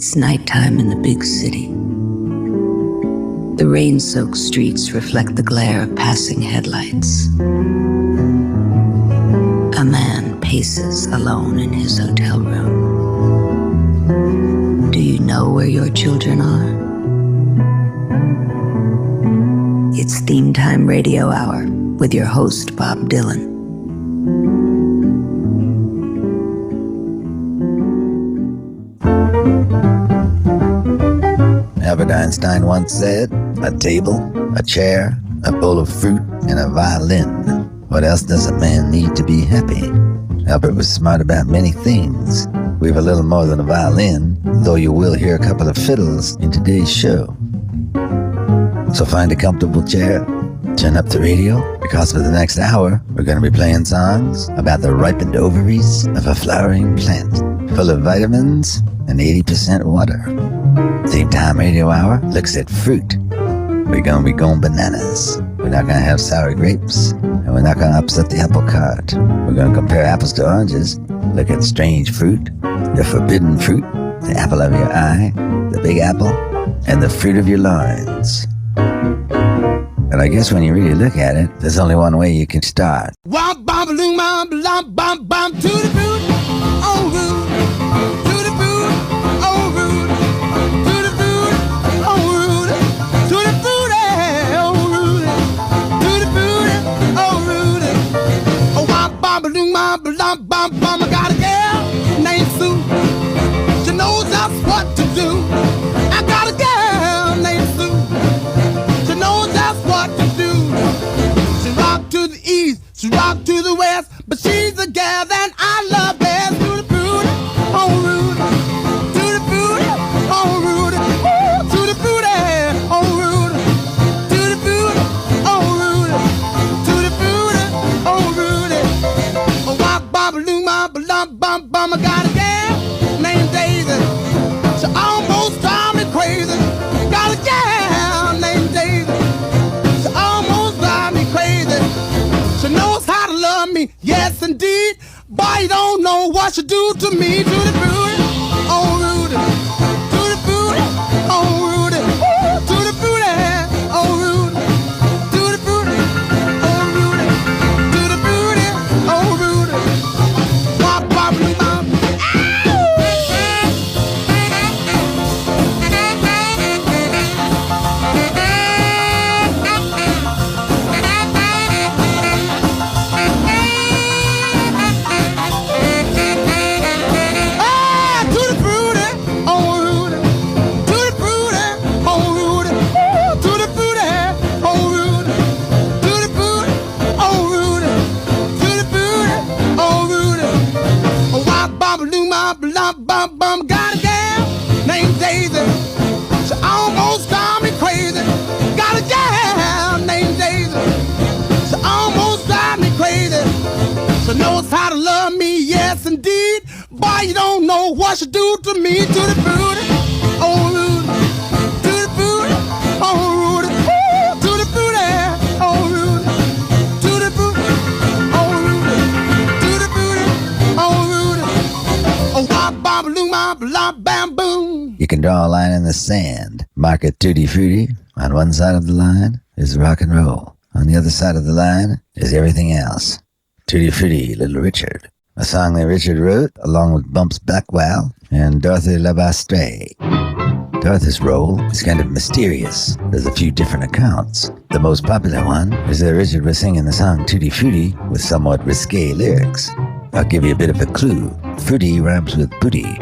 It's nighttime in the big city. The rain-soaked streets reflect the glare of passing headlights. A man paces alone in his hotel room. Do you know where your children are? It's Theme Time Radio Hour with your host, Bob Dylan. Albert Einstein once said, a table, a chair, a bowl of fruit, and a violin. What else does a man need to be happy? Albert was smart about many things. We've a little more than a violin, though you will hear a couple of fiddles in today's show. So find a comfortable chair, turn up the radio, because for the next hour, we're going to be playing songs about the ripened ovaries of a flowering plant, full of vitamins and 80% water. Theme Time Radio Hour looks at fruit. We're going to be going bananas. We're not going to have sour grapes, and we're not going to upset the apple cart. We're going to compare apples to oranges, look at strange fruit, the forbidden fruit, the apple of your eye, the big apple, and the fruit of your loins. But I guess when you really look at it, there's only one way you can start. Womp bom balloon bom bom bom bom to the fruit, oh root, to the fruit, oh root, to the fruit, oh root, to the fruit, oh root, to the fruit, oh root. Oh womp bom balloon bom bom bom. I got a girl named Sue. She knows just what to do. I got a girl named Sue. She knows just what to do. She rock to the east, she rock to the west, but she's a gal that I love best. To the fruit, oh root, to the fruit, oh root, to the fruit, oh root, to the fruit, oh root, to the fruit, oh root. Oh wop bop balloon bop bum bum. I got a gal named Daisy. She almost drive me crazy. Got a gal named Daisy. She almost drive me crazy. She knows how to love me, yes indeed. Boy, you don't know what she do to me. To the fruit, oh Rudy. To the fruit, oh Rudy. To the fruit, oh Rudy. To the fruit, oh Rudy. To the fruit, oh Rudy. Wop wop wop. Bum, got a gal named Daisy. She almost drive me crazy. Got a gal named Daisy. She almost drive me crazy. She knows how to love me, yes indeed. Boy, you don't know what she do to me. To the fruit, oh Rudy. To the fruit, oh Rudy. To the fruit, oh Rudy. To the fruit, oh Rudy. To the fruit, oh Rudy. Oh, wop, bop, loom, bop, lop, bam, boom. You can draw a line in the sand. Mark it tutti frutti. On one side of the line is rock and roll. On the other side of the line is everything else. Tutti Frutti, Little Richard. A song that Richard wrote along with Bumps Blackwell and Dorothy Labastre. Dorothy's role is kind of mysterious. There's a few different accounts. The most popular one is that Richard was singing the song Tutti Frutti with somewhat risque lyrics. I'll give you a bit of a clue. Fruity rhymes with booty.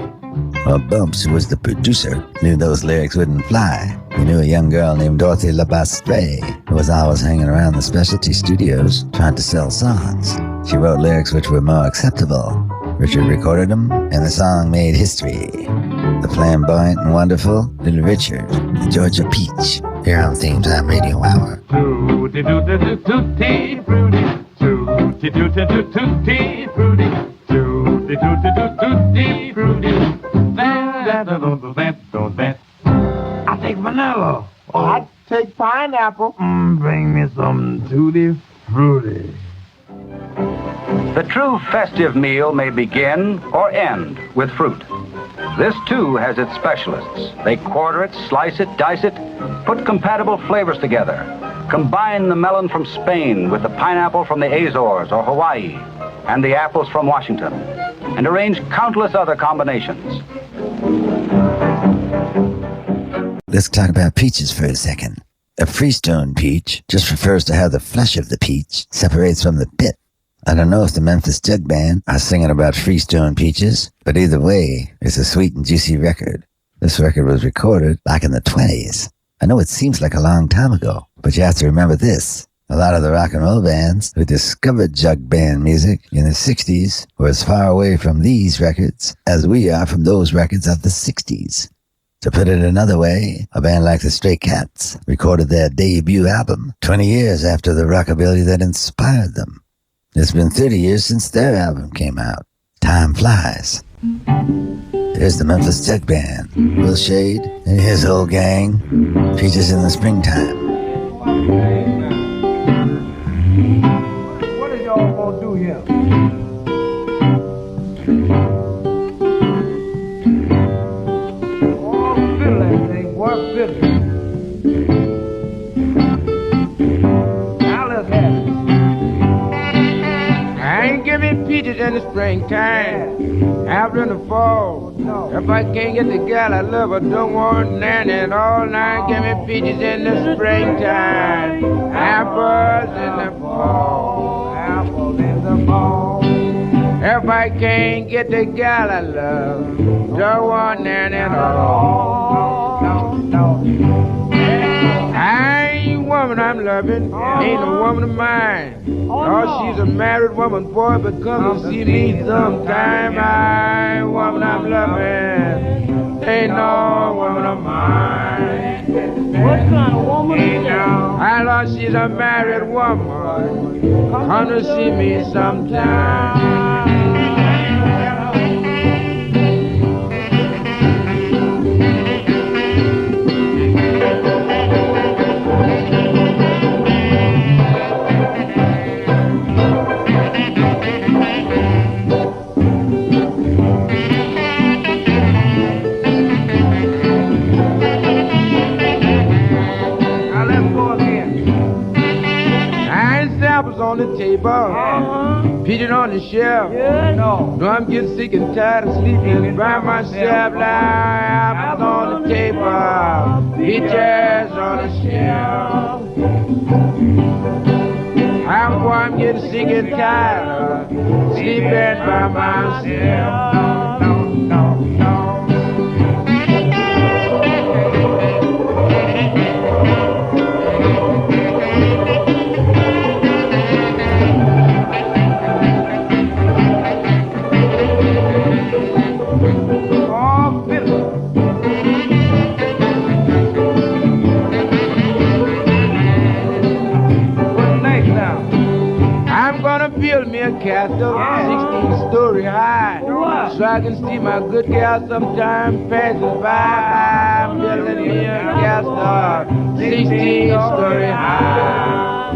Well, Bumps, who was the producer, knew those lyrics wouldn't fly. He knew a young girl named Dorothy Labastre, who was always hanging around the specialty studios trying to sell songs. She wrote lyrics which were more acceptable. Richard recorded them, and the song made history. The flamboyant and wonderful Little Richard, the Georgia Peach, here on Theme Time Radio Hour. Tutti tutti tutti frutti, tutti tutti tutti frutti, tutti tutti tutti frutti. I take vanilla. Oh, I take pineapple. Bring me some tutti frutti. The true festive meal may begin or end with fruit. This, too, has its specialists. They quarter it, slice it, dice it, put compatible flavors together, combine the melon from Spain with the pineapple from the Azores or Hawaii and the apples from Washington, and arrange countless other combinations. Let's talk about peaches for a second. A freestone peach just refers to how the flesh of the peach separates from the pit. I don't know if the Memphis Jug Band are singing about freestone peaches, but either way, it's a sweet and juicy record. This record was recorded back in the 20s. I know it seems like a long time ago, but you have to remember this. A lot of the rock and roll bands who discovered jug band music in the 60s were as far away from these records as we are from those records of the 60s. To put it another way, a band like the Stray Cats recorded their debut album 20 years after the rockabilly that inspired them. It's been 30 years since their album came out. Time flies. Here's the Memphis Jug Band, Will Shade and his whole gang, Peaches in the Springtime. What are y'all gonna do here? Oh, fiddle that thing, boy, fiddle. Now let's have it. I ain't giving peaches in the springtime, after in the fall. If I can't get the gal I love, I don't want none at all. Now give me peaches in the springtime, apples in the fall, apples in the fall. If I can't get the gal I love, don't want none at all. No. I ain't woman I'm loving, ain't no woman of mine. Oh, she's a married woman, boy, but come and see me sometime. I ain't woman I'm loving, ain't no woman of mine. What kind of woman is that? I know she's a married woman, come to see me sometime. On the table, peaches on the shelf. No, I'm getting sick and tired of sleeping by myself. Now apples on the table, peaches on the shelf. I'm getting sick and tired of sleeping by myself. No. Build me a castle, 16-story high, so I can see my good gal sometime passes by. I'm building me a castle, 16-story high.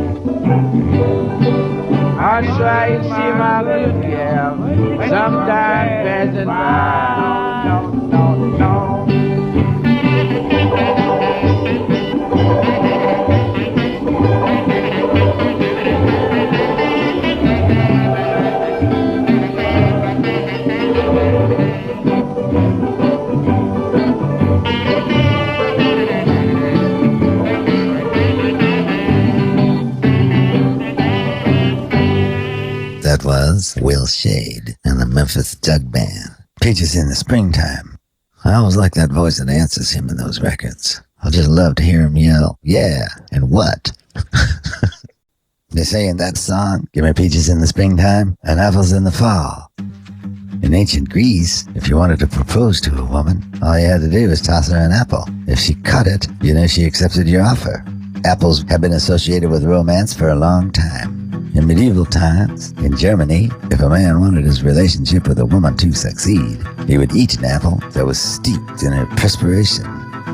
I'll try and see my good gal sometime passing by. No. That was Will Shade and the Memphis Jug Band. Peaches in the Springtime. I always like that voice that answers him in those records. I just love to hear him yell, yeah, and what? They say in that song, give me peaches in the springtime and apples in the fall. In ancient Greece, if you wanted to propose to a woman, all you had to do was toss her an apple. If she cut it, you know she accepted your offer. Apples have been associated with romance for a long time. In medieval times, in Germany, if a man wanted his relationship with a woman to succeed, he would eat an apple that was steeped in her perspiration.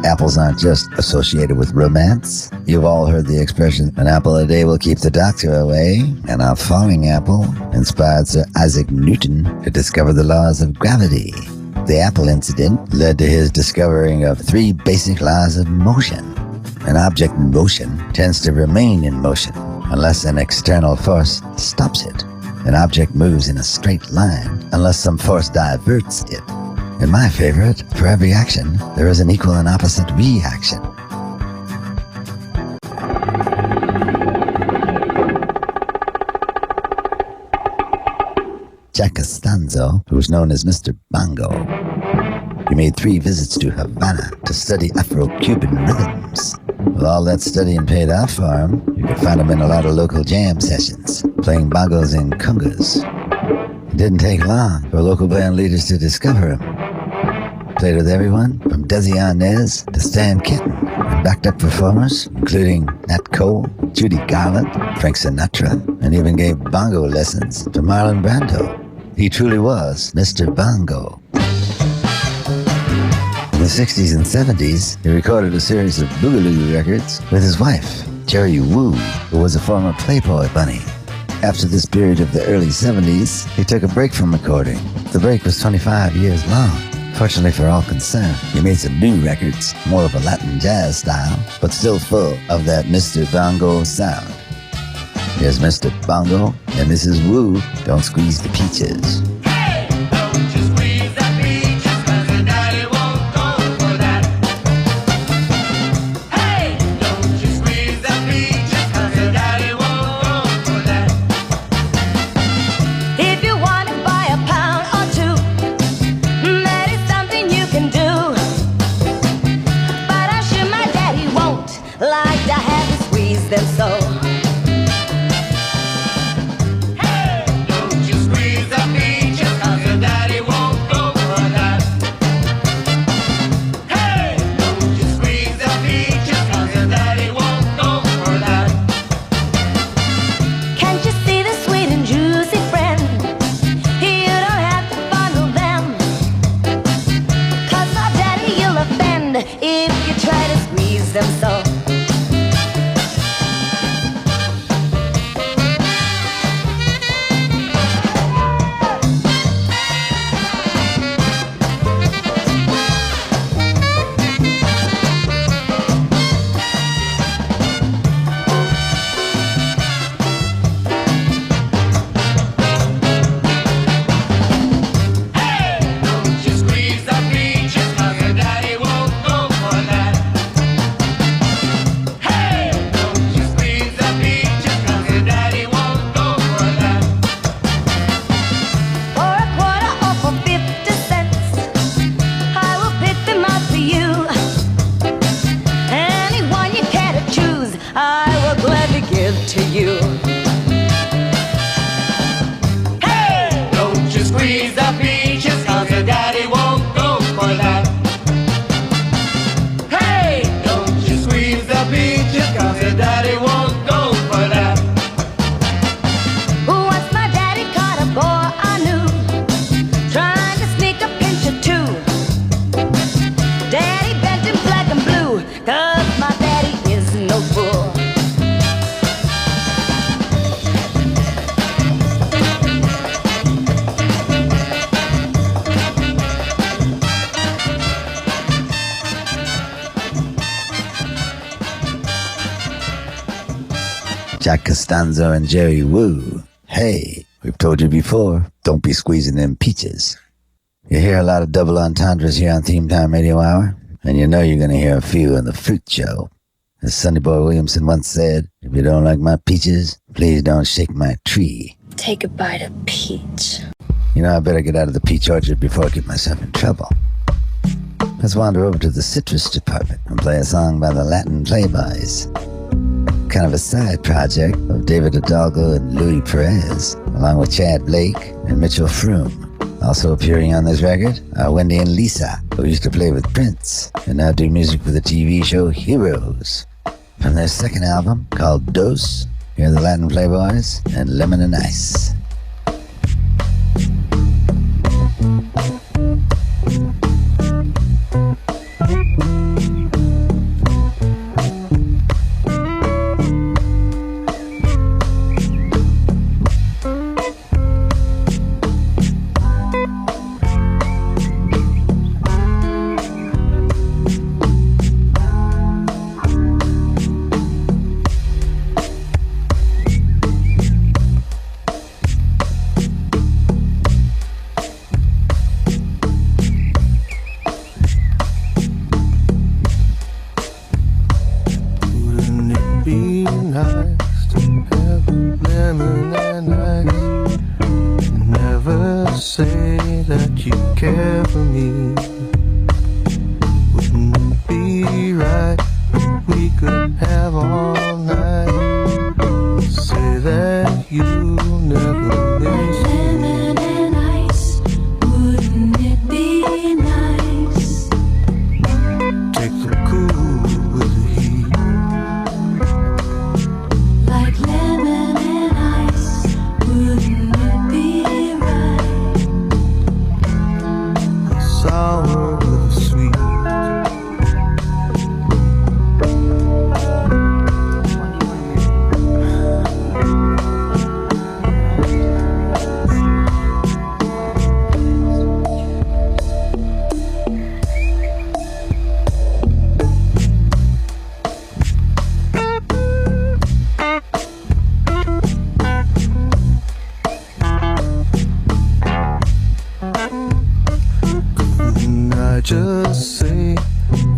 Apples aren't just associated with romance. You've all heard the expression, an apple a day will keep the doctor away, and our falling apple inspired Sir Isaac Newton to discover the laws of gravity. The Apple incident led to his discovering of 3 basic laws of motion. An object in motion tends to remain in motion unless an external force stops it. An object moves in a straight line unless some force diverts it. And my favorite, for every action, there is an equal and opposite reaction. Jack Costanzo, who was known as Mr. Bongo. He made 3 visits to Havana to study Afro-Cuban rhythms. With all that studying paid off for him, you could find him in a lot of local jam sessions, playing bongos and congas. It didn't take long for local band leaders to discover him. Played with everyone from Desi Arnaz to Stan Kenton, and backed up performers including Nat Cole, Judy Garland, Frank Sinatra, and even gave bongo lessons to Marlon Brando. He truly was Mr. Bongo. In the 60s and 70s, he recorded a series of boogaloo records with his wife, Jerry Wu, who was a former Playboy bunny. After this period of the early 70s, he took a break from recording. The break was 25 years long. Fortunately for all concerned, he made some new records, more of a Latin jazz style, but still full of that Mr. Bongo sound. Here's Mr. Bongo and Mrs. Wu, Don't Squeeze the Peaches. Jack Costanzo and Jerry Wu. Hey, we've told you before, don't be squeezing them peaches. You hear a lot of double entendres here on Theme Time Radio Hour, and you know you're going to hear a few in the Fruit Show. As Sonny Boy Williamson once said, if you don't like my peaches, please don't shake my tree. Take a bite of peach. You know, I better get out of the peach orchard before I get myself in trouble. Let's wander over to the citrus department and play a song by the Latin Playboys. Kind of a side project of David Hidalgo and Louis Perez, along with Chad Blake and Mitchell Froom. Also appearing on this record are Wendy and Lisa, who used to play with Prince and now do music for the TV show Heroes. From their second album, called Dos, here are the Latin Playboys and Lemon and Ice. care for me. Wouldn't it be right if we could have all night? Say that you'll never miss me. Lemon and ice, wouldn't it be nice? Take the cool with the heat. Like lemon and ice, wouldn't it be right? The sour with the sweet. And I just say,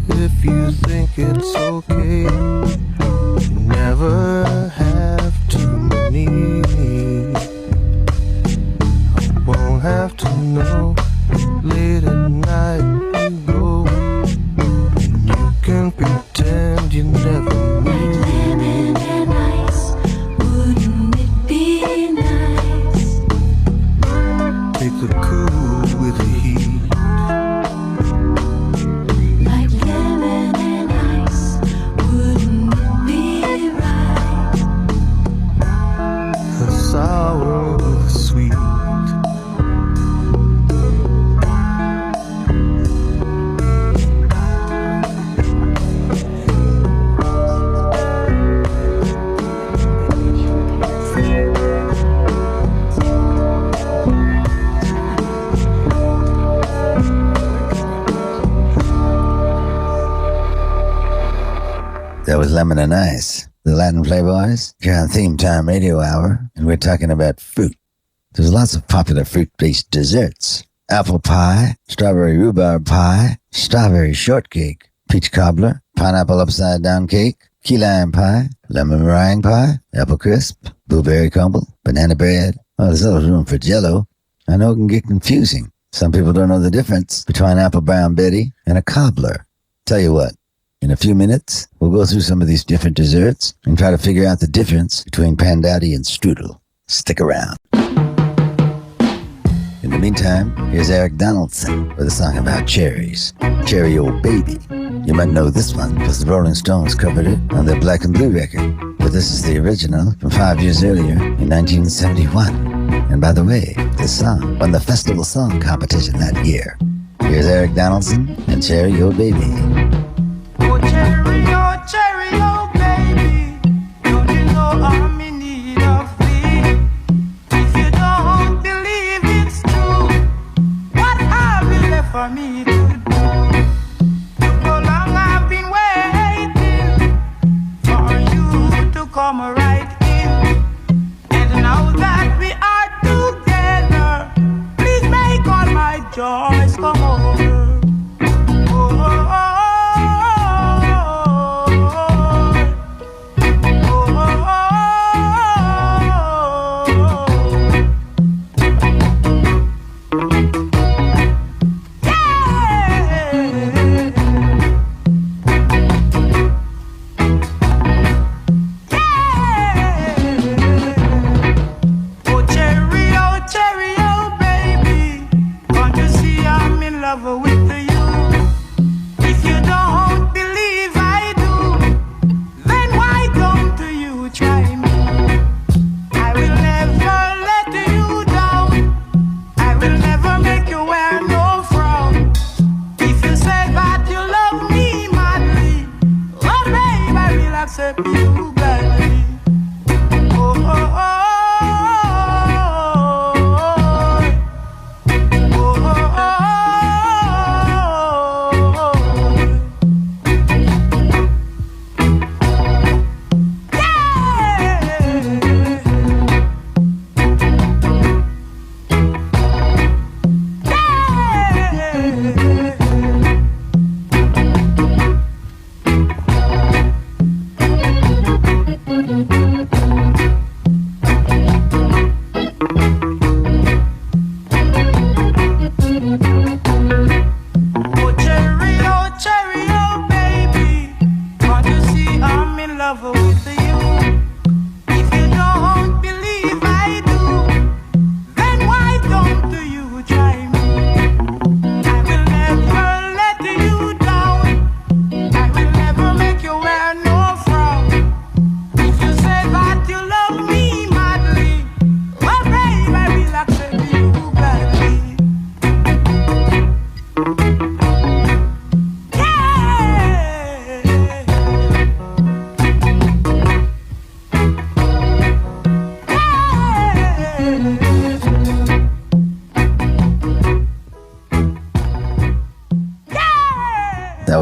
if you think it's okay, you never have to need me. I won't have to know. Late at night you go, and you can pretend you never knew. Lemon and ice, wouldn't it be nice? Take the cool with the heat. Like lemon and ice, wouldn't it be right? The sour with the sweet. That was Lemon and Ice, the Latin Playboys. Here on Theme Time Radio Hour, and we're talking about fruit. There's lots of popular fruit-based desserts. Apple pie, strawberry rhubarb pie, strawberry shortcake, peach cobbler, pineapple upside-down cake, key lime pie, lemon meringue pie, apple crisp, blueberry crumble, banana bread. Oh, there's little room for jello. I know it can get confusing. Some people don't know the difference between apple brown Betty and a cobbler. Tell you what, in a few minutes, we'll go through some of these different desserts and try to figure out the difference between pandowdy and strudel. Stick around. In the meantime, here's Eric Donaldson with a song about cherries. Cherry Old Baby. You might know this one because the Rolling Stones covered it on their Black and Blue record. But this is the original from 5 years earlier in 1971. And by the way, this song won the Festival Song Competition that year. Here's Eric Donaldson and Cherry Old Baby. Oh, cherry, oh, baby, don't you know I'm in need of thee? If you don't believe it's true, what have you left for me to do? So long I've been waiting for you to come right in. And now that we are together, please make all my joys come over. Oh, oh, oh.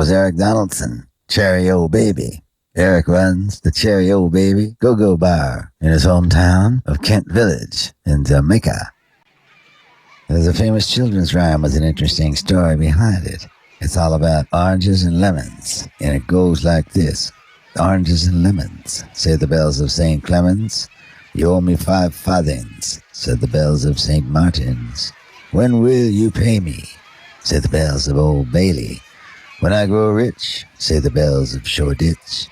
was Eric Donaldson, Cherry Old Baby. Eric runs the Cherry Old Baby Go-Go Bar in his hometown of Kent Village in Jamaica. There's a famous children's rhyme with an interesting story behind it. It's all about oranges and lemons, and it goes like this. Oranges and lemons, say the bells of St. Clements. You owe me 5 farthings, said the bells of St. Martin's. When will you pay me, say the bells of Old Bailey. When I grow rich, say the bells of Shoreditch.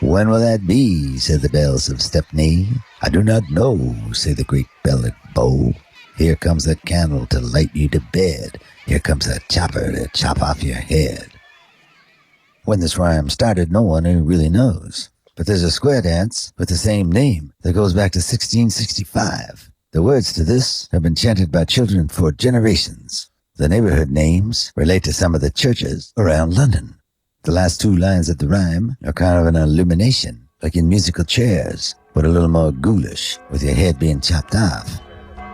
When will that be, say the bells of Stepney. I do not know, say the great bell at Bow. Here comes a candle to light you to bed. Here comes a chopper to chop off your head. When this rhyme started, no one really knows. But there's a square dance with the same name that goes back to 1665. The words to this have been chanted by children for generations. The neighborhood names relate to some of the churches around London. The last 2 lines of the rhyme are kind of an illumination, like in musical chairs, but a little more ghoulish, with your head being chopped off.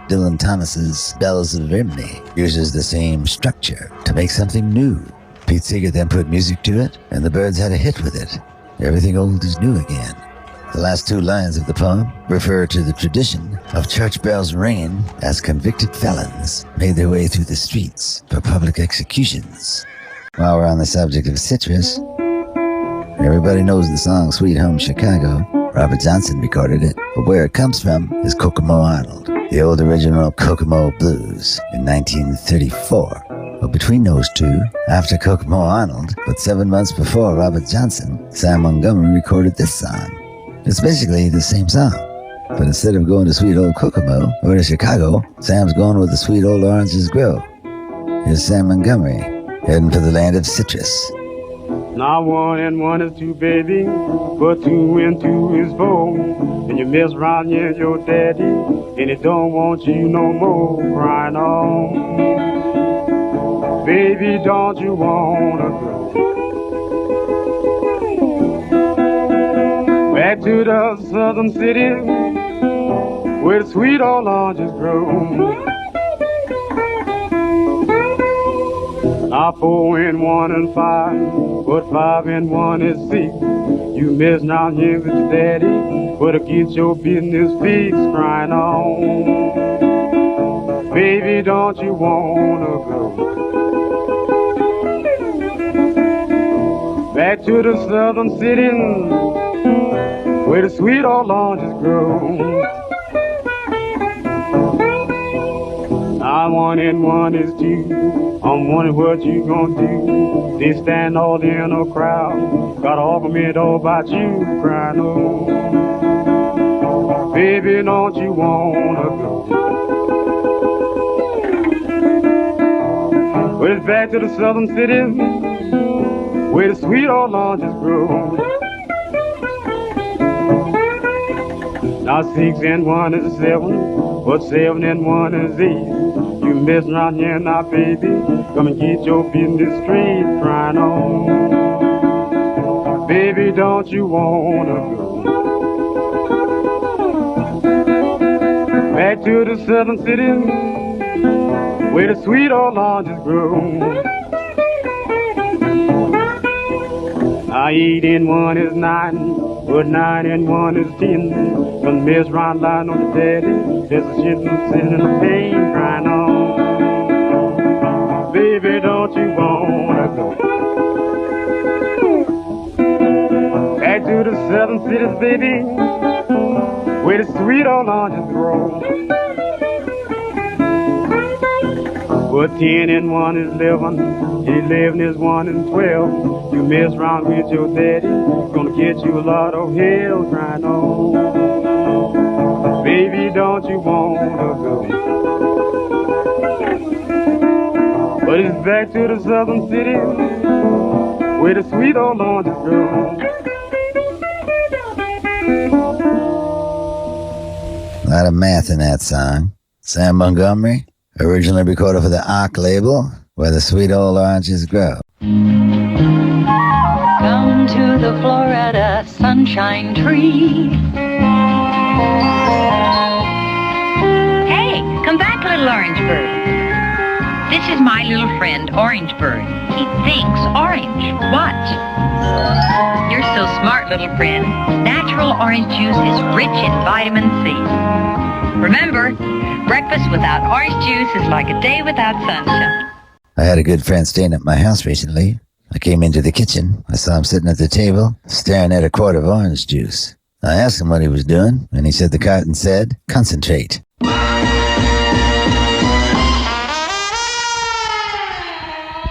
Dylan Thomas's Bells of Rimney uses the same structure to make something new. Pete Seeger then put music to it, and the Byrds had a hit with it. Everything old is new again. The last 2 lines of the poem refer to the tradition of church bells ringing as convicted felons made their way through the streets for public executions. While we're on the subject of citrus, everybody knows the song Sweet Home Chicago. Robert Johnson recorded it, but where it comes from is Kokomo Arnold, the old original Kokomo Blues in 1934. But between those two, after Kokomo Arnold, but 7 months before Robert Johnson, Sam Montgomery recorded this song. It's basically the same song, but instead of going to sweet old Kokomo or to Chicago, Sam's going where the sweet old oranges grow. Here's Sam Montgomery, heading for the land of citrus. Now 1 and 1 is 2, baby, but 2 and 2 is 4. And you mess around here, your daddy, and he don't want you no more, crying on. Baby, don't you wanna go back to the southern city where the sweet old oranges grow? Now 4 and 1 and 5, but 5 and 1 is 6. You messing out here with your daddy, but get your business fixed, crying on. Baby, don't you wanna go back to the southern city where the sweet old oranges grow? Now 1 and 1 is 2. I'm wondering what you gonna do. They stand all in a crowd, got offer me all about you, crying oh. Baby, don't you wanna go? Well, it's back to the southern city where the sweet old oranges grow. Now 6 and 1 is 7, but 7 and 1 is 8. You messing around here now, baby, come and get your business straight, crying on. Baby, don't you wanna go back to the southern city where the sweet old oranges grow? Now 8 and 1 is 9, but 9 and 1 is 10. Come mess around lying on the daddy, there's a shit and sin and a pain, crying on. Baby, don't you wanna go back to the southern cities, baby, where the sweet old oranges grow? But 10 and 1 is 11, 11 is 1 and 12. You mess around with your daddy, gonna get you a lot of hell, crying on. Baby, don't you wanna go? But it's back to the southern city where the sweet old oranges grow. A lot of math in that song. Sam Montgomery, originally recorded for the Arc label, where the sweet old oranges grow. Come to the Florida Sunshine Tree. Hey, come back, little orange bird. This is my little friend, Orangebird. He thinks orange. Watch. You're so smart, little friend. Natural orange juice is rich in vitamin C. Remember, breakfast without orange juice is like a day without sunshine. I had a good friend staying at my house recently. I came into the kitchen. I saw him sitting at the table, staring at a quart of orange juice. I asked him what he was doing, and he said the carton said, "Concentrate."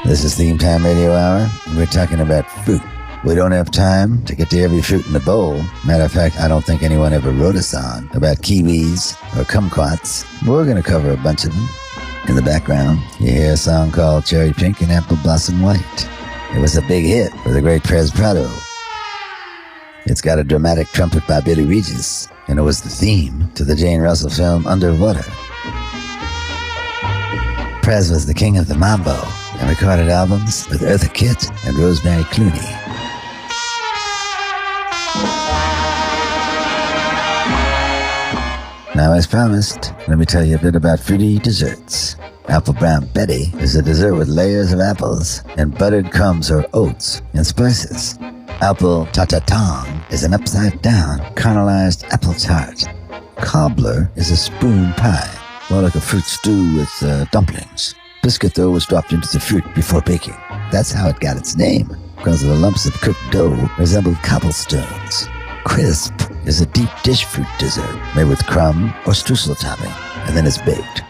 This is Theme Time Radio Hour, and we're talking about fruit. We don't have time to get to every fruit in the bowl. Matter of fact, I don't think anyone ever wrote a song about kiwis or kumquats, but we're going to cover a bunch of them. In the background, you hear a song called Cherry Pink and Apple Blossom White. It was a big hit for the great Perez Prado. It's got a dramatic trumpet by Billy Regis, and it was the theme to the Jane Russell film Underwater. Perez was the king of the mambo and recorded albums with Eartha Kitt and Rosemary Clooney. Now, as promised, let me tell you a bit about fruity desserts. Apple Brown Betty is a dessert with layers of apples and buttered crumbs or oats and spices. Apple Tatatang is an upside-down, caramelized apple tart. Cobbler is a spoon pie, more like a fruit stew with dumplings. Biscuit, though, was dropped into the fruit before baking. That's how it got its name, because the lumps of cooked dough resembled cobblestones. Crisp is a deep dish fruit dessert made with crumb or streusel topping, and then it's baked.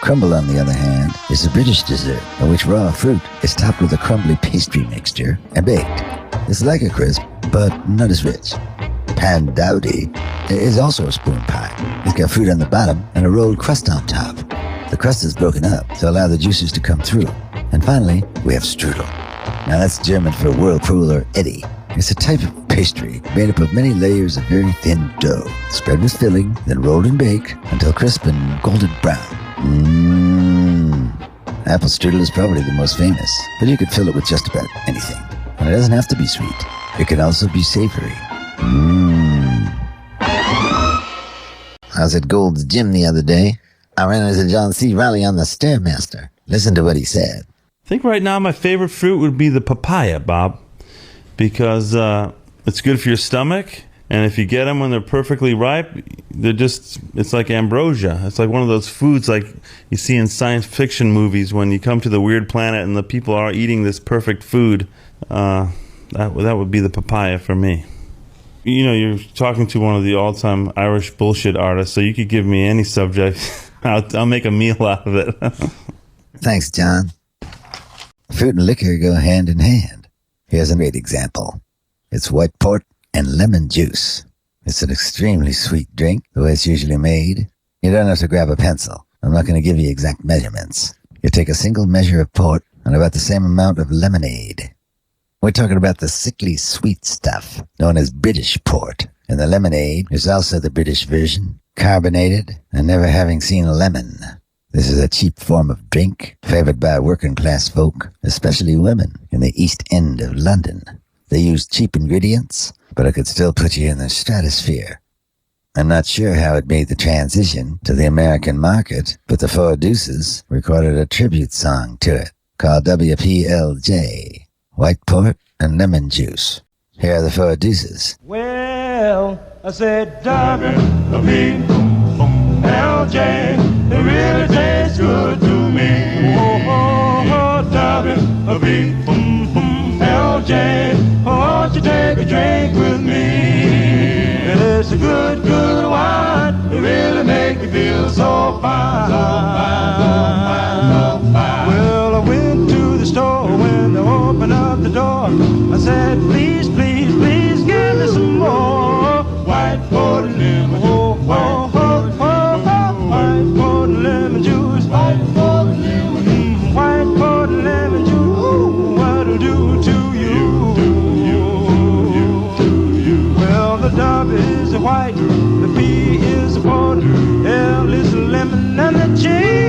Crumble, on the other hand, is a British dessert in which raw fruit is topped with a crumbly pastry mixture and baked. It's like a crisp, but not as rich. Pandowdy is also a spoon pie. It's got fruit on the bottom and a rolled crust on top. The crust is broken up to allow the juices to come through. And finally, we have strudel. Now that's German for whirlpool or eddy. It's a type of pastry made up of many layers of very thin dough, spread with filling, then rolled and baked until crisp and golden brown. Apple strudel is probably the most famous, but you could fill it with just about anything. And it doesn't have to be sweet. It can also be savory. I was at Gold's Gym the other day. I ran into John C. Reilly on the Stairmaster. Listen to what he said. I think right now my favorite fruit would be the papaya, Bob, because it's good for your stomach, and if you get them when they're perfectly ripe, it's like ambrosia. It's like one of those foods like you see in science fiction movies when you come to the weird planet and the people are eating this perfect food. That would be the papaya for me. You know, you're talking to one of the all-time Irish bullshit artists, so you could give me any subject. I'll make a meal out of it. Thanks, John. Fruit and liquor go hand in hand. Here's a great example. It's white port and lemon juice. It's an extremely sweet drink, the way it's usually made. You don't have to grab a pencil. I'm not going to give you exact measurements. You take a single measure of port and about the same amount of lemonade. We're talking about the sickly sweet stuff known as British port. And the lemonade is also the British version, carbonated and never having seen a lemon. This is a cheap form of drink favored by working class folk, especially women in the East End of London. They use cheap ingredients, but it could still put you in the stratosphere. I'm not sure how it made the transition to the American market, but the Four Deuces recorded a tribute song to it called WPLJ, White Port and Lemon Juice. Here are the Four Deuces. Well, I said WPLJ, it really tastes good to me. Oh, WPLJ, won't you take a drink with me? It's a good, good wine. It really make me feel so fine. Well, I went to the store when they opened up the door. I said, please, please, please give me some more white port and lemon juice. White port and lemon juice. White port and lemon juice. White port and lemon juice. Ooh, what'll do to you? Well, the dove is white, the P is a port, L is a lemon, and the J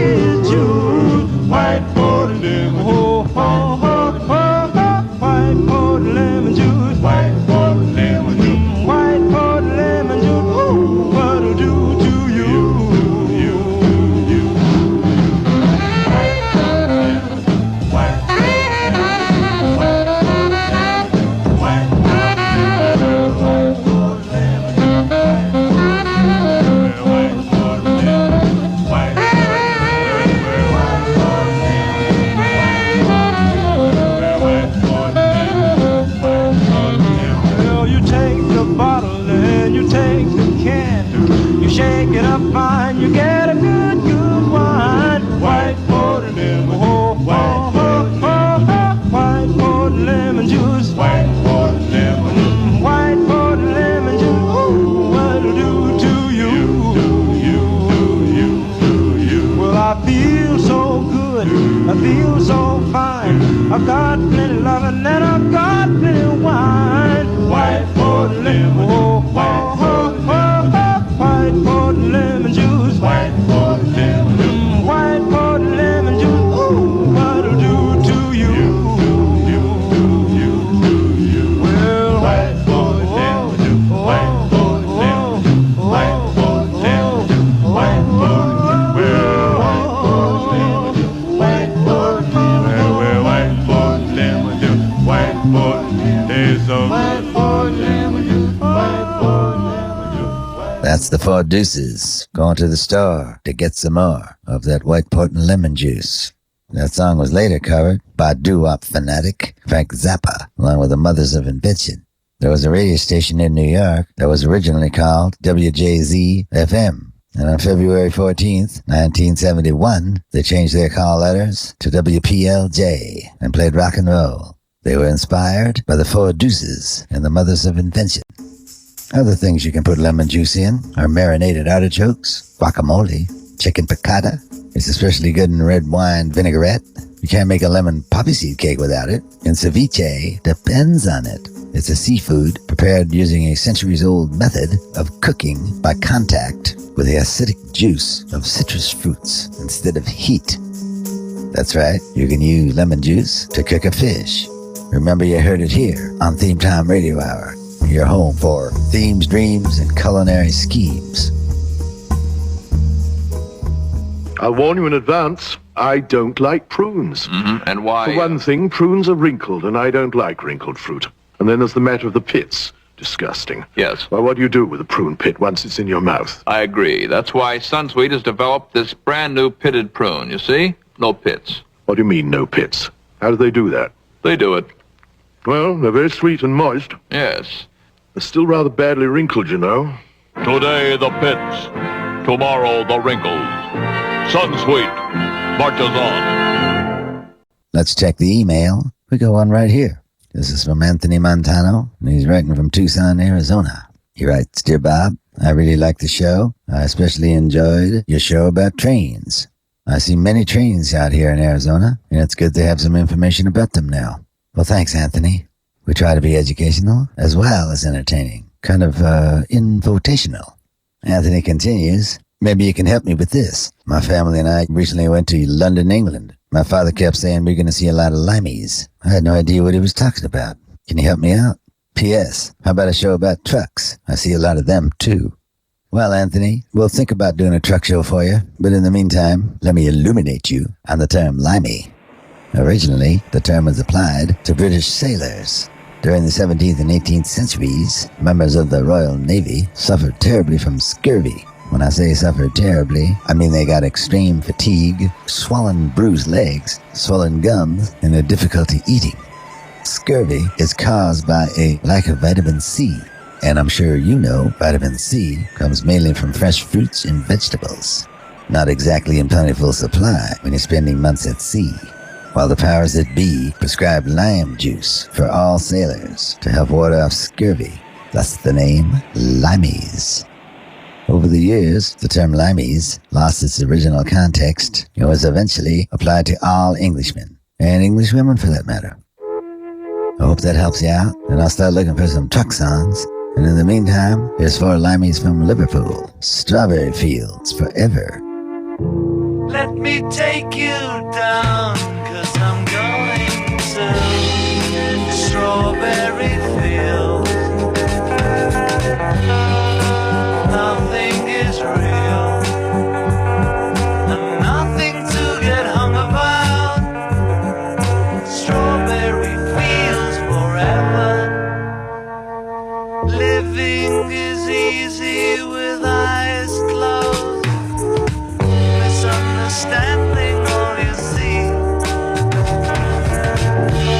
I feel so good, I feel so fine. I got plenty loving and I got plenty wine. White Ford lemon, oh, oh, oh, oh, oh. White Ford lemon juice, white Ford lemon juice, white Ford lemon juice. Ooh, what'll do to you? Well, white Ford lemon juice, white Ford lemon juice, white Ford lemon juice, white Ford. That's the Four Deuces going to the store to get some more of that white Portland lemon juice. That song was later covered by doo-wop fanatic Frank Zappa, along with the Mothers of Invention. There was a radio station in New York that was originally called WJZ-FM. And on February 14th, 1971, they changed their call letters to WPLJ and played rock and roll. They were inspired by the Four Deuces and the Mothers of Invention. Other things you can put lemon juice in are marinated artichokes, guacamole, chicken piccata. It's especially good in red wine vinaigrette. You can't make a lemon poppy seed cake without it. And ceviche depends on it. It's a seafood prepared using a centuries-old method of cooking by contact with the acidic juice of citrus fruits instead of heat. That's right, you can use lemon juice to cook a fish. Remember, you heard it here on Theme Time Radio Hour, your home for themes, dreams, and culinary schemes. I'll warn you in advance, I don't like prunes. Mm-hmm. And why? For one thing, prunes are wrinkled, and I don't like wrinkled fruit. And then there's the matter of the pits. Disgusting. Yes. Well, what do you do with a prune pit once it's in your mouth? I agree. That's why Sunsweet has developed this brand new pitted prune, you see? No pits. What do you mean, no pits? How do they do that? They do it. Well, they're very sweet and moist. Yes. They're still rather badly wrinkled, you know. Today the pits, tomorrow the wrinkles. Sunsweet marches on. Let's check the email. We go on right here. This is from Anthony Montano, and he's writing from Tucson, Arizona. He writes, Dear Bob, I really like the show. I especially enjoyed your show about trains. I see many trains out here in Arizona, and it's good to have some information about them now. Well, thanks, Anthony. We try to be educational as well as entertaining. Kind of, infotational. Anthony continues, maybe you can help me with this. My family and I recently went to London, England. My father kept saying we're going to see a lot of limeys. I had no idea what he was talking about. Can you help me out? P.S. How about a show about trucks? I see a lot of them, too. Well, Anthony, we'll think about doing a truck show for you. But in the meantime, let me illuminate you on the term limey. Originally, the term was applied to British sailors. During the 17th and 18th centuries, members of the Royal Navy suffered terribly from scurvy. When I say suffered terribly, I mean they got extreme fatigue, swollen bruised legs, swollen gums, and a difficulty eating. Scurvy is caused by a lack of vitamin C. And I'm sure you know vitamin C comes mainly from fresh fruits and vegetables. Not exactly in plentiful supply when you're spending months at sea. While the powers that be prescribed lime juice for all sailors to help ward off scurvy. Thus the name limeys. Over the years, the term limeys lost its original context and was eventually applied to all Englishmen, and Englishwomen for that matter. I hope that helps you out, and I'll start looking for some truck songs. And in the meantime, here's 4 limeys from Liverpool. Strawberry Fields Forever. Let me take you down, 'cause I'm going to strawberry fields. Nothing is real, and nothing to get hung about. Strawberry fields forever. Living is easy with eyes closed. Misunderstanding all you see.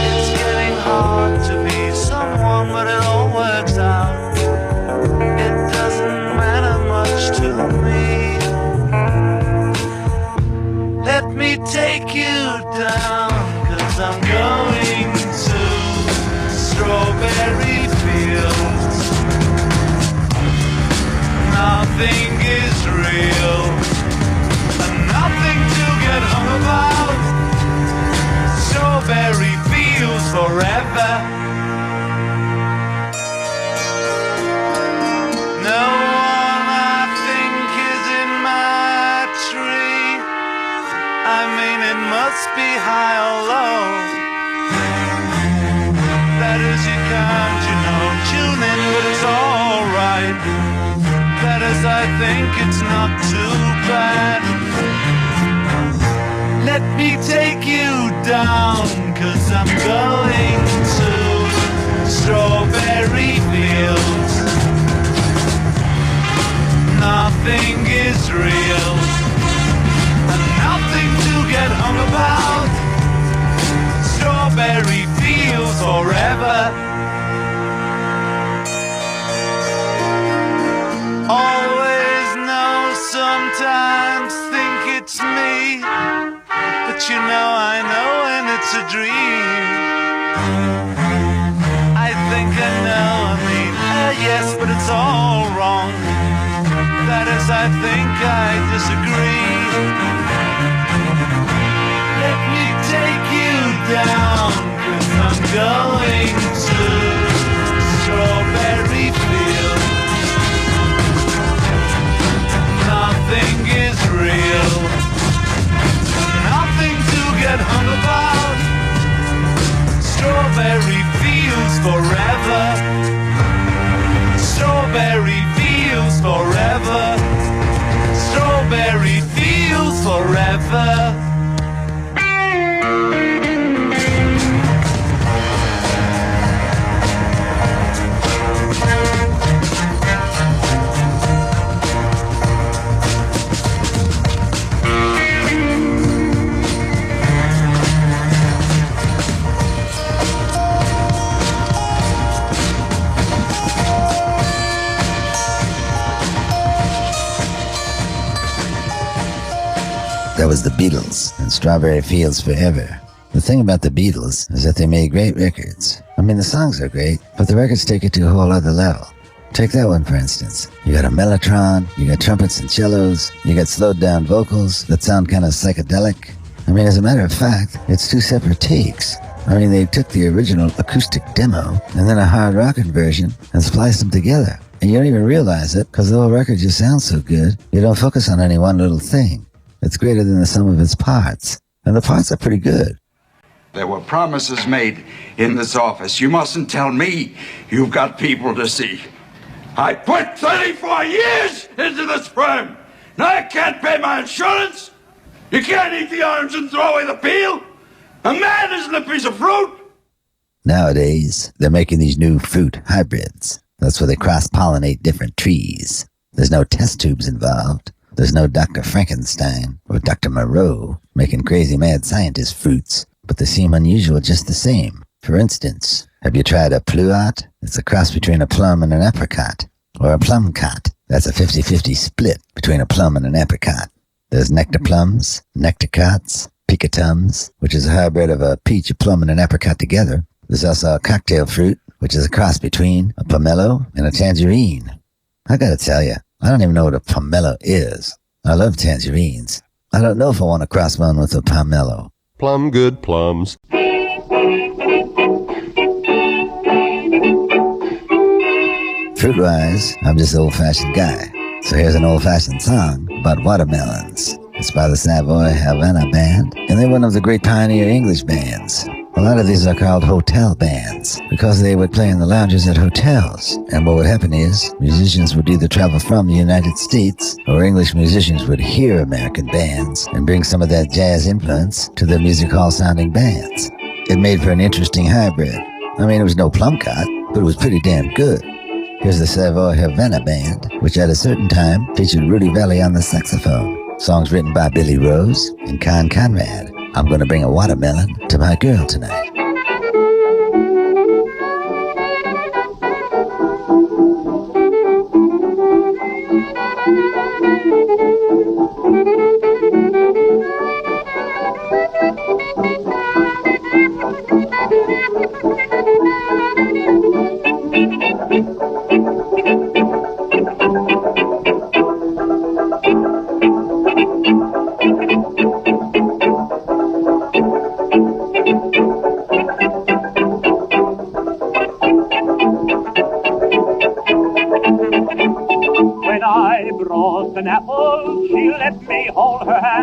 It's getting hard to be someone, but it all works out. It doesn't matter much to me. Let me take you down, 'cause I'm going to strawberry fields. Nothing is real, and nothing to I mean, it must be high or low. That is, you can't, tune in, but it's alright. That is, I think it's not too bad. Let me take you down, 'cause I'm going to strawberry fields. Nothing is real, and nothing to get hung about. Strawberry fields forever. Always know, sometimes think it's me, but I know when it's a dream. I think I know, yes, but it's all wrong. That is, I think I disagree. Let me take you down, 'cause I'm going to strawberry fields. Nothing is real, nothing to get hung about. Strawberry fields forever. Strawberry fields forever. Strawberry fields forever. That was the Beatles and Strawberry Fields Forever. The thing about the Beatles is that they made great records. The songs are great, but the records take it to a whole other level. Take that one, for instance. You got a mellotron, you got trumpets and cellos, you got slowed down vocals that sound kind of psychedelic. As a matter of fact, it's two separate takes. They took the original acoustic demo and then a hard rockin' version and spliced them together. And you don't even realize it, because the whole record just sounds so good, you don't focus on any one little thing. It's greater than the sum of its parts. And the parts are pretty good. There were promises made in this office. You mustn't tell me you've got people to see. I put 34 years into this firm. Now I can't pay my insurance. You can't eat the orange and throw away the peel. A man isn't a piece of fruit. Nowadays, they're making these new fruit hybrids. That's where they cross-pollinate different trees. There's no test tubes involved. There's no Dr. Frankenstein or Dr. Moreau making crazy mad scientist fruits, but they seem unusual just the same. For instance, have you tried a pluot? It's a cross between a plum and an apricot. Or a plumcot. That's a 50-50 split between a plum and an apricot. There's nectar plums, nectarcots, picatums, which is a hybrid of a peach, a plum, and an apricot together. There's also a cocktail fruit, which is a cross between a pomelo and a tangerine. I gotta tell you, I don't even know what a pomelo is. I love tangerines. I don't know if I want to cross one with a pomelo. Plum good plums. Fruit-wise, I'm just an old-fashioned guy. So here's an old-fashioned song about watermelons. It's by the Savoy Havana Band, and they're one of the great pioneer English bands. A lot of these are called hotel bands because they would play in the lounges at hotels. And what would happen is musicians would either travel from the United States or English musicians would hear American bands and bring some of that jazz influence to their music hall sounding bands. It made for an interesting hybrid. It was no plumcot, but it was pretty damn good. Here's the Savoy Havana Band, which at a certain time featured Rudy Valley on the saxophone. Songs written by Billy Rose and Con Conrad. I'm gonna bring a watermelon to my girl tonight.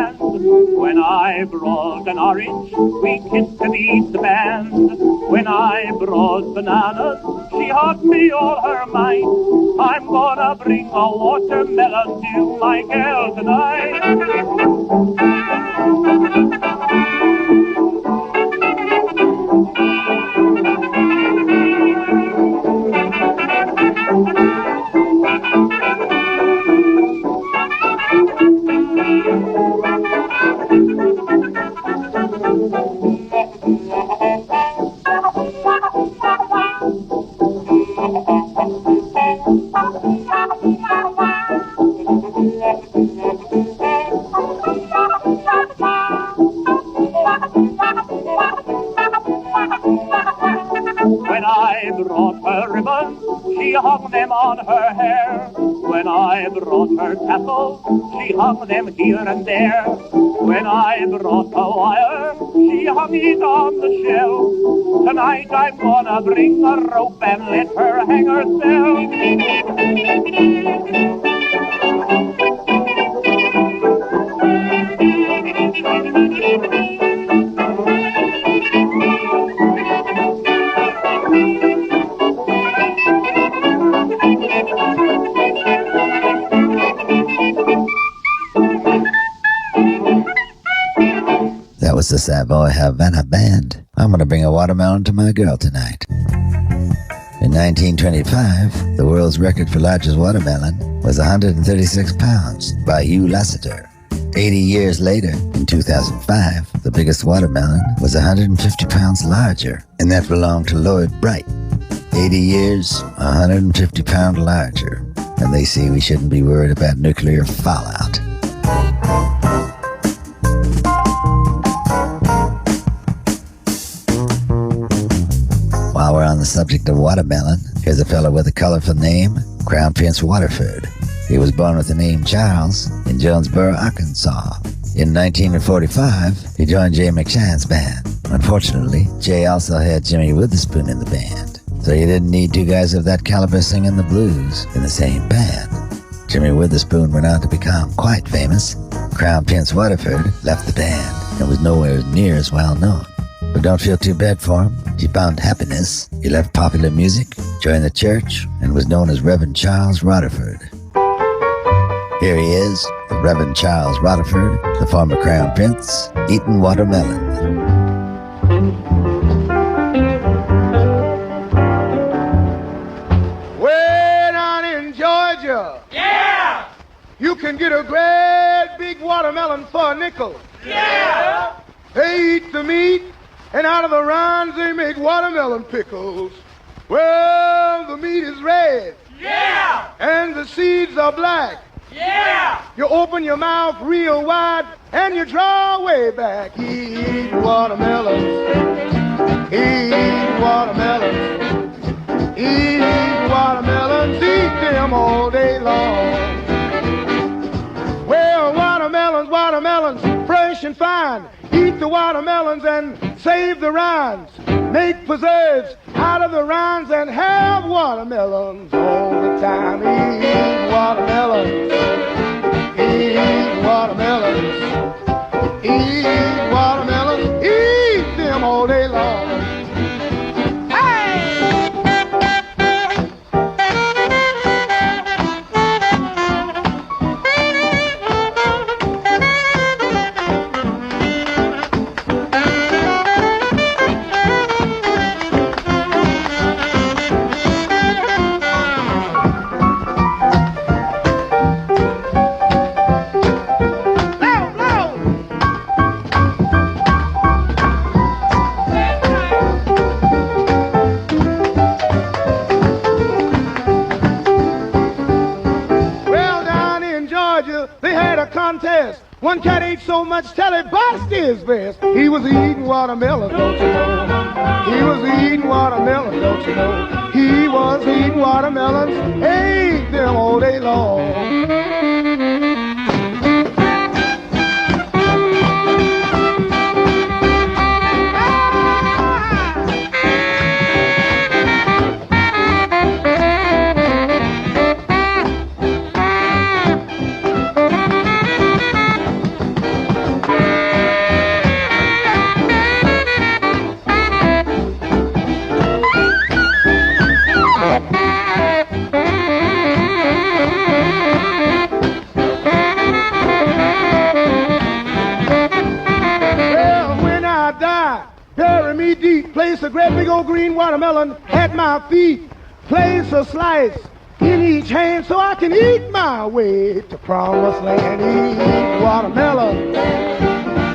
hand. When I brought an orange, we kissed to beat the band. When I brought bananas, she hugged me all her might. I'm gonna bring a watermelon to my girl tonight. When I brought her ribbons, she hung them on her hair. When I brought her tassels, she hung them here and there. When I brought a wire, she hung it on the shelf. Tonight I'm gonna bring a rope and let her hang herself. That was the Savoy Havana Band. I'm gonna bring a watermelon to my girl tonight. In 1925, the world's record for largest watermelon was 136 pounds by Hugh Lassiter. 80 years later, in 2005, the biggest watermelon was 150 pounds larger, and that belonged to Lloyd Bright. 80 years, 150 pounds larger, and they say we shouldn't be worried about nuclear fallout. While we're on the subject of watermelon, here's a fellow with a colorful name, Crown Prince Waterford. He was born with the name Charles in Jonesboro, Arkansas. In 1945, he joined Jay McShann's band. Unfortunately, Jay also had Jimmy Witherspoon in the band, so you didn't need two guys of that caliber singing the blues in the same band. Jimmy Witherspoon went on to become quite famous. Crown Prince Waterford left the band and was nowhere near as well known. But don't feel too bad for him. He found happiness. He left popular music, joined the church, and was known as Reverend Charles Rutherford. Here he is, the Reverend Charles Rutherford, the former Crown Prince, eating watermelon. Way down in Georgia. Yeah! You can get a great big watermelon for a nickel. Yeah! They eat the meat, and out of the rinds they make watermelon pickles. Well, the meat is red. Yeah! And the seeds are black. Yeah! You open your mouth real wide, and you draw way back. Eat watermelons. Eat watermelons. Eat watermelons. Eat them all day long. Well, watermelons, watermelons, fresh and fine. Eat the watermelons and save the rinds. Make preserves out of the rinds and have watermelons all the time. Eat watermelons. Eat watermelons. Eat watermelons. Eat them all day long. One cat ate so much till he bust his vest. He was eating watermelon, don't you know? He was eating watermelon, don't you know? He was eating watermelons, ate them all day long. bury me deep. Place a great big old green watermelon at my feet. Place a slice in each hand so I can eat my way to promised land. Eat watermelon,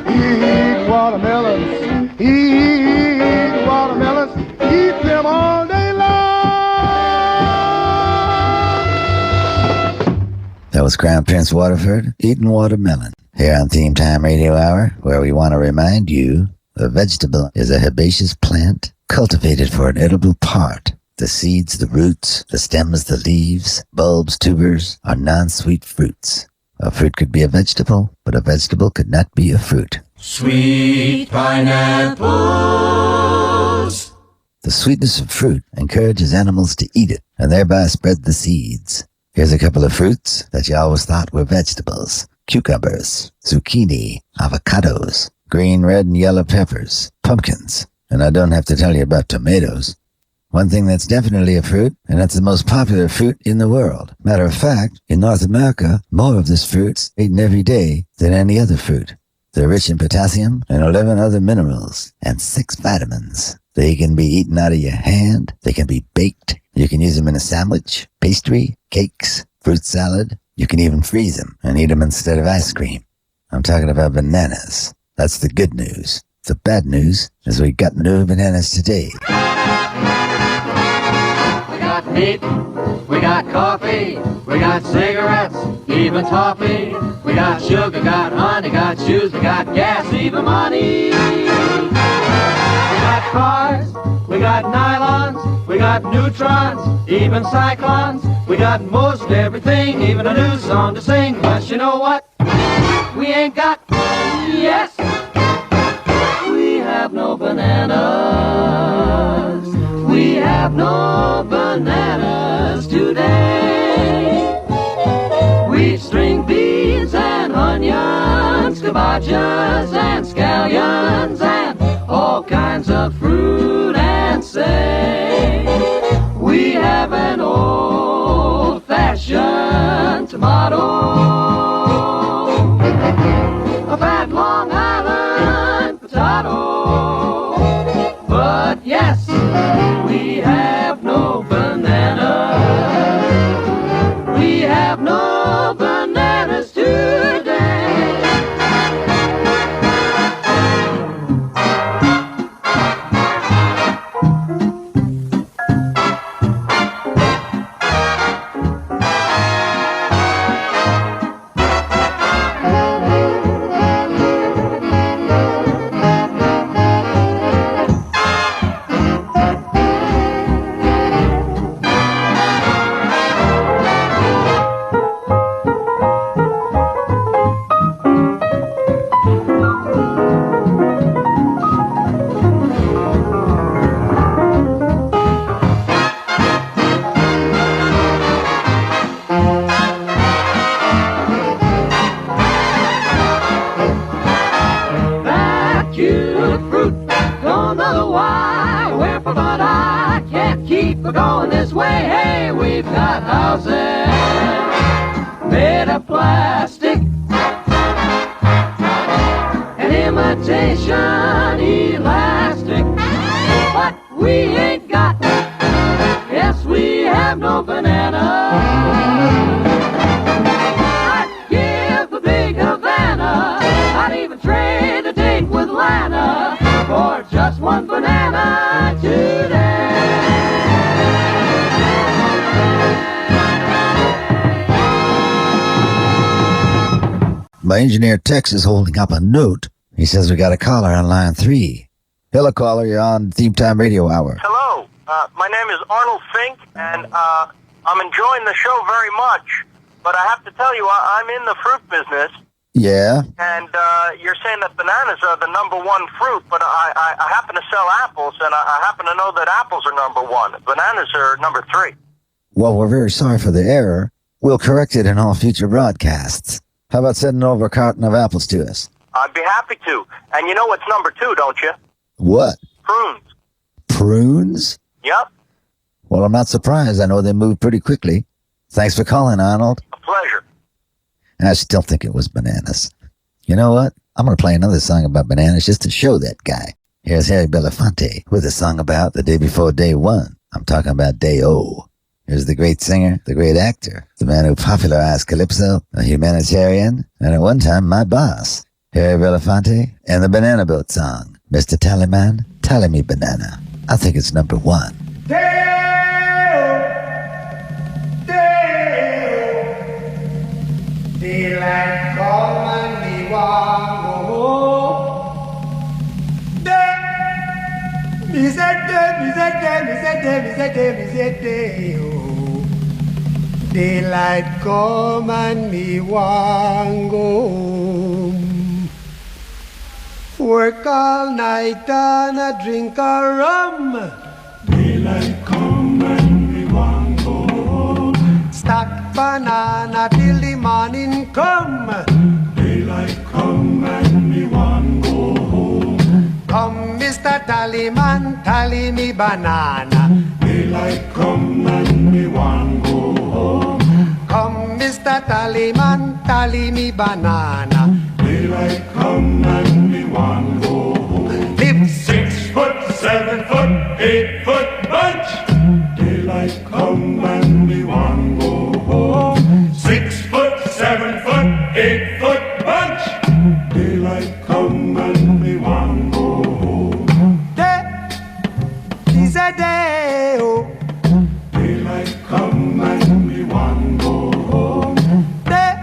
eat watermelons, eat watermelons, eat them all day long. That was Crown Prince Waterford eating watermelon. Here on Theme Time Radio Hour, where we want to remind you the vegetable is a herbaceous plant cultivated for an edible part. The seeds, the roots, the stems, the leaves, bulbs, tubers are non-sweet fruits. A fruit could be a vegetable, but a vegetable could not be a fruit. Sweet pineapples. The sweetness of fruit encourages animals to eat it and thereby spread the seeds. Here's a couple of fruits that you always thought were vegetables. Cucumbers, zucchini, avocados, green, red, and yellow peppers, pumpkins, and I don't have to tell you about tomatoes. One thing that's definitely a fruit, and that's the most popular fruit in the world. Matter of fact, in North America, more of this fruit's eaten every day than any other fruit. They're rich in potassium and 11 other minerals and 6 vitamins. They can be eaten out of your hand. They can be baked. You can use them in a sandwich, pastry, cakes, fruit salad. You can even freeze them and eat them instead of ice cream. I'm talking about bananas. That's the good news. The bad news is we got new bananas today. We got meat, we got coffee, we got cigarettes, even toffee. We got sugar, got honey, got shoes, we got gas, even money. We got cars, we got nylons, we got neutrons, even cyclones. We got most everything, even a new song to sing. But you know what? We ain't got, yes, we have no bananas. We have no bananas today. We string beans and onions, cabbages and scallions, and all kinds of fruit and say. We have an old-fashioned tomato, a fat Long Island potato, but yes, we have no bananas. We have no bananas today. Going this way, hey, we've got houses made of plastic and imitation elastic, but we ain't got, yes, we have no banana. I'd give a big Havana, I'd even trade a date with Lana for just one banana today. My engineer Tex is holding up a note. He says we got a caller on line 3. Hello, caller. You're on Theme Time Radio Hour. Hello. My name is Arnold Fink, and I'm enjoying the show very much. But I have to tell you, I'm in the fruit business. Yeah? And you're saying that bananas are the number one fruit, but I happen to sell apples, and I happen to know that apples are number one. Bananas are number 3. Well, we're very sorry for the error. We'll correct it in all future broadcasts. How about sending over a carton of apples to us? I'd be happy to. And you know what's number 2, don't you? What? Prunes. Prunes? Yep. Well, I'm not surprised. I know they move pretty quickly. Thanks for calling, Arnold. A pleasure. And I still think it was bananas. You know what? I'm going to play another song about bananas just to show that guy. Here's Harry Belafonte with a song about the day before day one. I'm talking about day O. Here's the great singer, the great actor, the man who popularized Calypso, a humanitarian, and at one time my boss, Harry Belafonte, and the Banana Boat song, Mr. Tallyman, Tally Me Banana. I think it's number one. Daylight come and me want go home. Me say oh. Daylight come and me want go home. Work all night and a drink a rum. Daylight come and me want go home. Stack banana till the morning come. Daylight come and me want go home. Come, Mr. Tallyman, tally me banana. Daylight come and me want go home. Come, Mr. Tallyman, tally me banana. Daylight come and me want go home. Live 6 foot, 7 foot, 8 foot bunch. Daylight come and me want go home. 6 foot, 7 foot, 8 foot bunch. Daylight come and me want go home. Day is a day, oh. Daylight come and me want go home. Day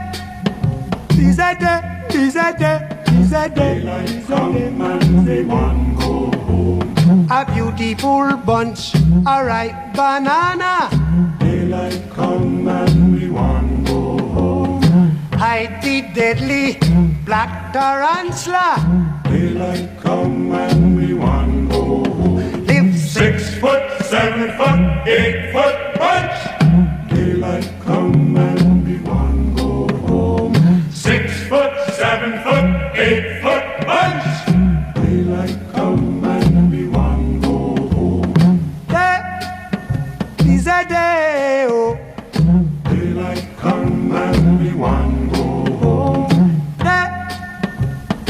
is a day, is a day, is a day. Daylight come and me want go home. A beautiful bunch, a ripe banana. Daylight come and we want go home. Hide the deadly black tarantula. Daylight come and we want go home. Live 6 foot, 7 foot, 8 foot bunch. Daylight come and we want go home. 6 foot, 7 foot, 8 foot bunch. Daylight come and we want go home. Day is a day, oh. Daylight come and we want go home. Day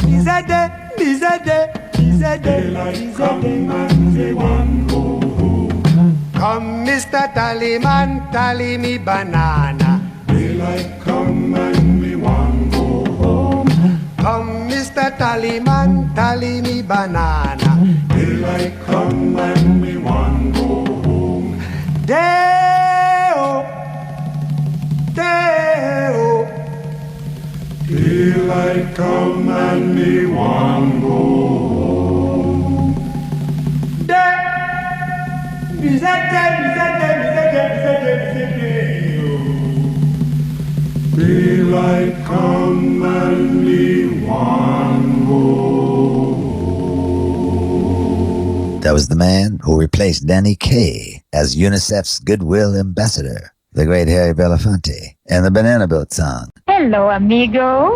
is a day, is a day, is a day. Daylight come and we want go home. Come, Mr. Tallyman, tally me banana. Daylight come and we want go home. Come, Mr. Tallyman, tally me banana. Daylight come and we want go home. Day-o, day-o. Daylight come and me want go home. Day, daylight come and me want go. That was the man who replaced Danny Kaye as UNICEF's Goodwill Ambassador, the great Harry Belafonte, and the Banana Boat song. Hello, amigo.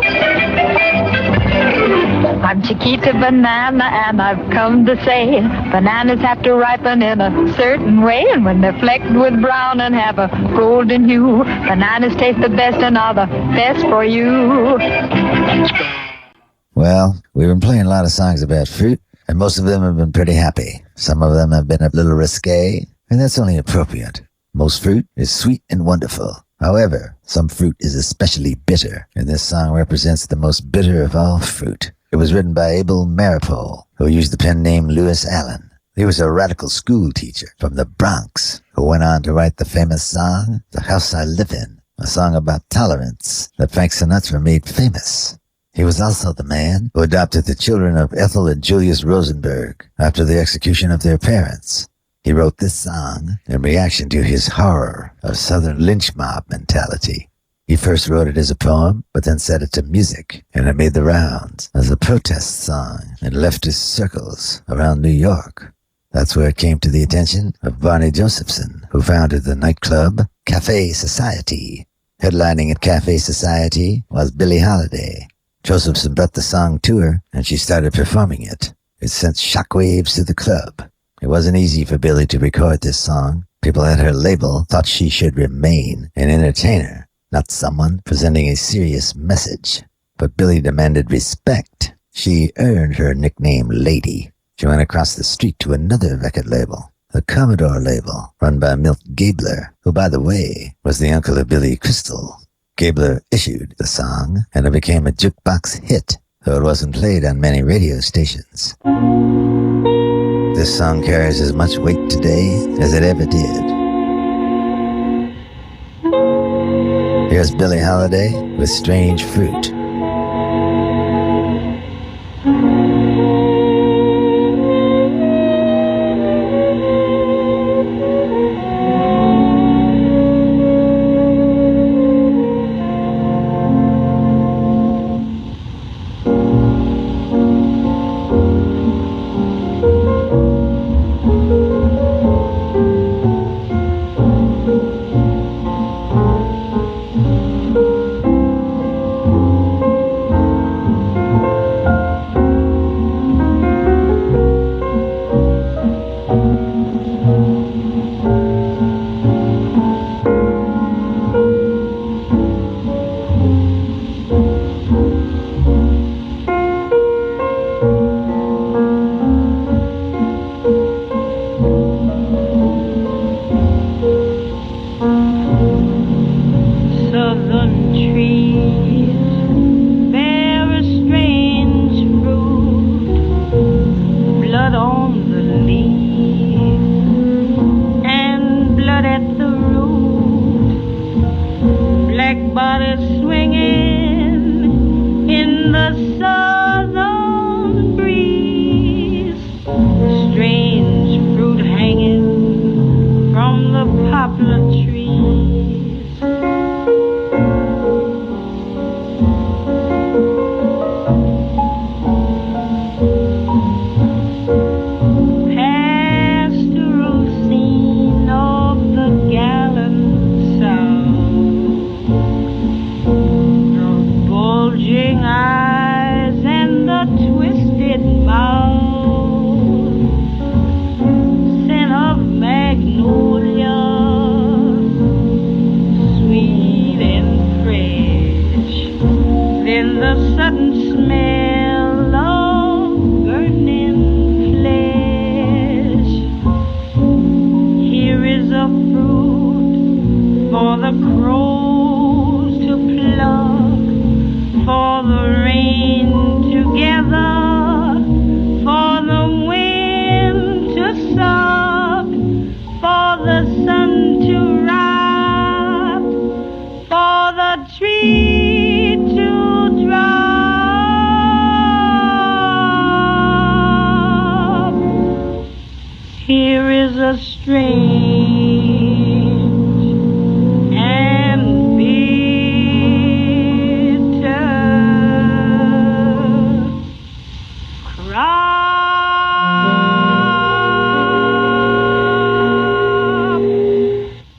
I'm Chiquita Banana, and I've come to say bananas have to ripen in a certain way, and when they're flecked with brown and have a golden hue, bananas taste the best and are the best for you. Well, we've been playing a lot of songs about fruit, and most of them have been pretty happy. Some of them have been a little risque, and that's only appropriate. Most fruit is sweet and wonderful. However, some fruit is especially bitter, and this song represents the most bitter of all fruit. It was written by Abel Maripol, who used the pen name Lewis Allen. He was a radical school teacher from the Bronx who went on to write the famous song, The House I Live In, a song about tolerance that Frank Sinatra made famous. He was also the man who adopted the children of Ethel and Julius Rosenberg after the execution of their parents. He wrote this song in reaction to his horror of Southern lynch mob mentality. He first wrote it as a poem, but then set it to music, and it made the rounds as a protest song in leftist circles around New York. That's where it came to the attention of Barney Josephson, who founded the nightclub Cafe Society. Headlining at Cafe Society was Billie Holiday. Josephson brought the song to her, and she started performing it. It sent shockwaves to the club. It wasn't easy for Billie to record this song. People at her label thought she should remain an entertainer, not someone presenting a serious message. But Billie demanded respect. She earned her nickname Lady. she went across the street to another record label, the Commodore label, run by Milt Gabler, who, by the way, was the uncle of Billy Crystal. Gabler issued the song, and it became a jukebox hit, though it wasn't played on many radio stations. This song carries as much weight today as it ever did. Here's Billie Holiday with Strange Fruit.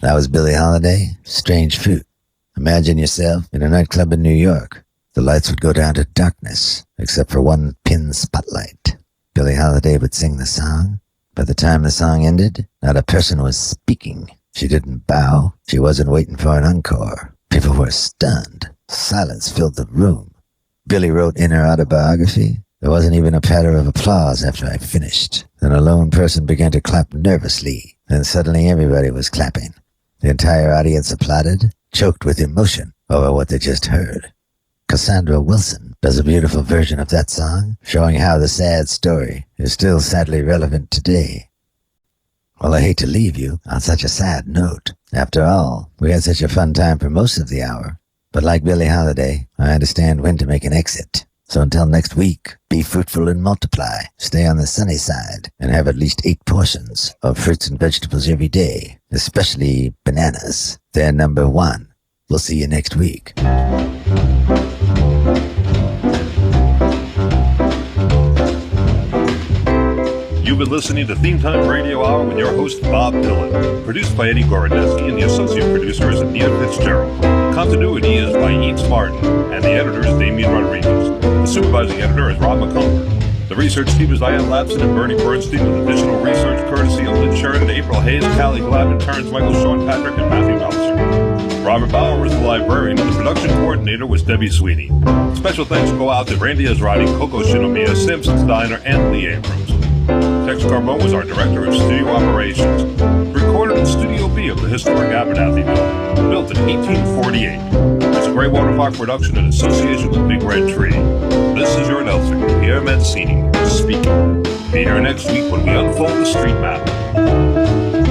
That was Billie Holiday, Strange Fruit. Imagine yourself in a nightclub in New York. The lights would go down to darkness, except for one pin spotlight. Billie Holiday would sing the song. By the time the song ended, not a person was speaking. She didn't bow. She wasn't waiting for an encore. People were stunned. Silence filled the room. Billie wrote in her autobiography, "There wasn't even a patter of applause after I finished. Then a lone person began to clap nervously. Then suddenly everybody was clapping. The entire audience applauded, choked with emotion over what they just heard." Cassandra Wilson does a beautiful version of that song, showing how the sad story is still sadly relevant today. Well, I hate to leave you on such a sad note. After all, we had such a fun time for most of the hour. But like Billie Holiday, I understand when to make an exit. So until next week, be fruitful and multiply, stay on the sunny side, and have at least 8 portions of fruits and vegetables every day, especially bananas. They're number 1. We'll see you next week. You've been listening to Theme Time Radio Hour with your host, Bob Dylan. Produced by Eddie Gorodetsky, and the associate producer is Anita Fitzgerald. Continuity is by Eats Martin, and the editor is Damian Rodriguez. The supervising editor is Rob McCumber. The research team is Diane Lapson and Bernie Bernstein, with additional research courtesy of Lynn Sheridan, April Hayes, Callie Glavin, Terrence Michael, Sean Patrick, and Matthew Meltzer. Robert Bauer was the librarian, and the production coordinator was Debbie Sweeney. Special thanks go out to Randy Azrati, Coco Shinomiya, Simpson's Diner, and Lee Abrams. Tex Carbone was our Director of Studio Operations. Recorded in Studio B of the historic Abernathy Building, built in 1848. It's a Greywater Park production in association with Big Red Tree. This is your announcer, Pierre Mancini, speaking. Be here next week when we unfold the street map.